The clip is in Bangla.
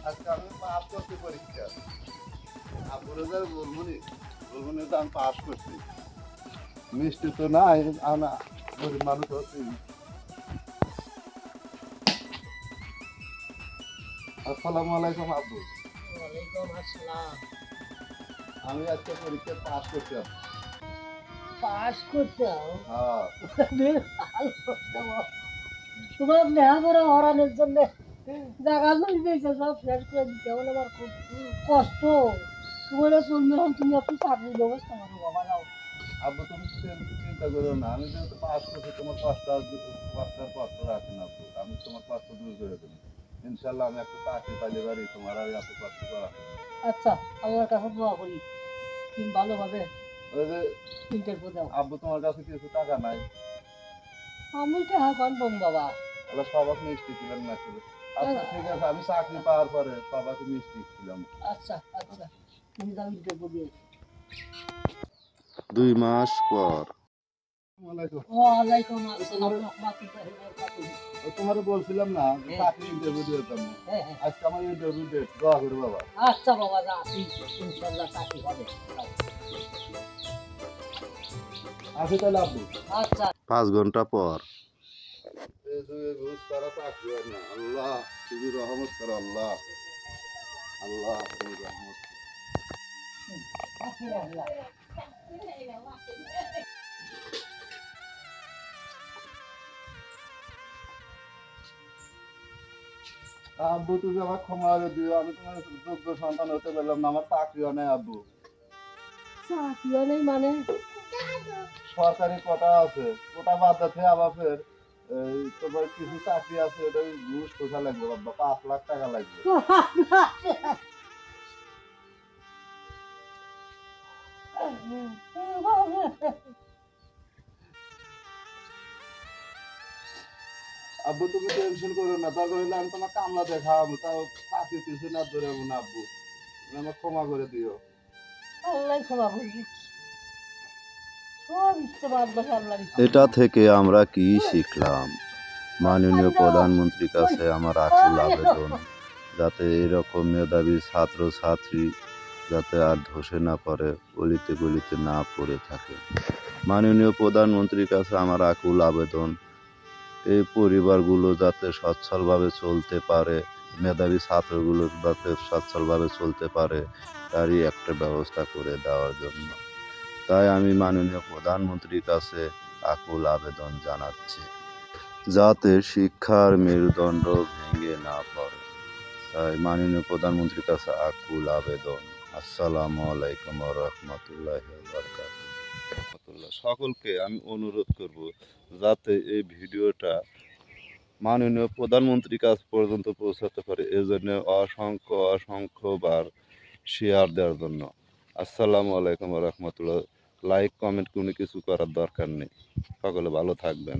আজকে আমি পাস করছি পরীক্ষা। আপনারা যারা বলবনি তো আমি পাস করছি। মিষ্টি তো নাই, আমরা গরিব মানুষ হচ্ছি। আসসালামু আলাইকুম আব্বু। ওয়ালাইকুম আসসালাম। আমি আজকে পরীক্ষা পাস করছি। পাস করছো? হ্যাঁ। বেশ ভালো কথা বাবা। তোমার লেখাপড়া হরানোর জন্য জায়গা জমি দিয়েছে, সব শেষ করে দিচ্ছে। এখন আমার খুব কষ্ট। তোমার চলবে, এখন তুমি একটু চাকরির ব্যবস্থা করো বাবা, যাও। আব্বু তুমি চিন্তা করো না, আমি যেহেতু পাস করছি তোমার কষ্টের কষ্ট রাখি না আব্বু, আমি তোমার কষ্ট দূর করে দেবো ইনশাল্লাহ। আমি একটা চাকরি পাইলে পারি, তোমার আর এত কষ্ট করা হবে না। আচ্ছা, আমার কাছে দোয়া করি তুমি ভালোভাবে ওই যে ইন্টারভিউ দাও। আব্বু তোমার কাছে কিছু টাকা নাই? আমি তো এখন বম বাবা। তাহলে সবাক মিষ্টি ছিলেন না ছিল। আচ্ছা ঠিক আছে, আমি চাকরি পাওয়ার পরে সবাকে মিষ্টি ছিলাম। আচ্ছা আচ্ছা, তুমি যাও ইন্টারভিউ দিয়ে। 2 মাস পর। ওয়ালাইকুম আসসালাম রাহমাতুল্লাহি ওয়া বারাকাতুহু। তোমার বলছিলাম না যে হ্যাঁ। চাকরি ইন্টারভিউ দিতাম। হ্যাঁ হ্যাঁ, আজকে আমার ইন্টারভিউ ডেট, দোয়া করে বাবা। আচ্ছা বাবা, যা ইনশাল্লাহ চাকরি হবে। আসি তাহলে আব্বু। আচ্ছা। 5 ঘন্টা পর। এই যুগে ঘুষ ছাড়া চাকরি হয় না। আল্লাহ তুমি রহমত করো, আল্লাহ আল্লাহ তুমি রহমত করো। আব্বু তুমি আমার ক্ষমা করে দিও, আমি তোমার যোগ্য সন্তান হতে পারলাম না, আমার চাকরিও নেই আব্বু। চাকরিও নেই মানে? সরকারি কোটা আছে, কোটা বাদ দিতে আবার ফের এই তোমার কিছু চাকরি আছে, এটা ঘুষ খোঁজা লাগবে বাবা, 5 লাখ টাকা লাগবে। আব্বু তুমি টেনশন করো না, দরকার হলে আমি তোমার কামলা দেখাবো, তাও চাকরি কিছু না ধরে না আব্বু, তুমি আমাকে ক্ষমা করে দিও। আল্লাহ ক্ষমা করবি, সব ইচ্ছে বাদ বাকি আল্লাহ। এটা থেকে আমরা কি শিখলাম? মাননীয় প্রধানমন্ত্রীর কাছে আমার আকুল আবেদন, যাতে এরকম মেধাবী ছাত্র ছাত্রী যাতে আর ধসে না পড়ে, গলিতে গলিতে না পড়ে থাকে। মাননীয় প্রধানমন্ত্রীর কাছে আমার আকুল আবেদন, এই পরিবারগুলো যাতে সচ্ছলভাবে চলতে পারে, মেধাবী ছাত্রগুলো যাতে সচ্ছলভাবে চলতে পারে, তারই একটা ব্যবস্থা করে দেওয়ার জন্য। তাই আমি মাননীয় প্রধানমন্ত্রীর কাছে আকুল আবেদন জানাচ্ছি, যাতে শিক্ষার মেরুদণ্ড ভেঙে না পড়ে। তাই মাননীয় প্রধানমন্ত্রীর কাছে আকুল আবেদন। আসসালামু আলাইকুম ওয়া রাহমাতুল্লাহি ওয়া বারাকাতুহু। সকলকে আমি অনুরোধ করব, যাতে এই ভিডিওটা মাননীয় প্রধানমন্ত্রীর কাছ পর্যন্ত পৌঁছাতে পারে, এজন্য অসংখ্যবার শেয়ার দেওয়ার জন্য। আসসালামু আলাইকুম ওয়া রাহমাতুল্লাহ। লাইক কমেন্ট কোনো কিছু করার দরকার নেই। সকলে ভালো থাকবেন।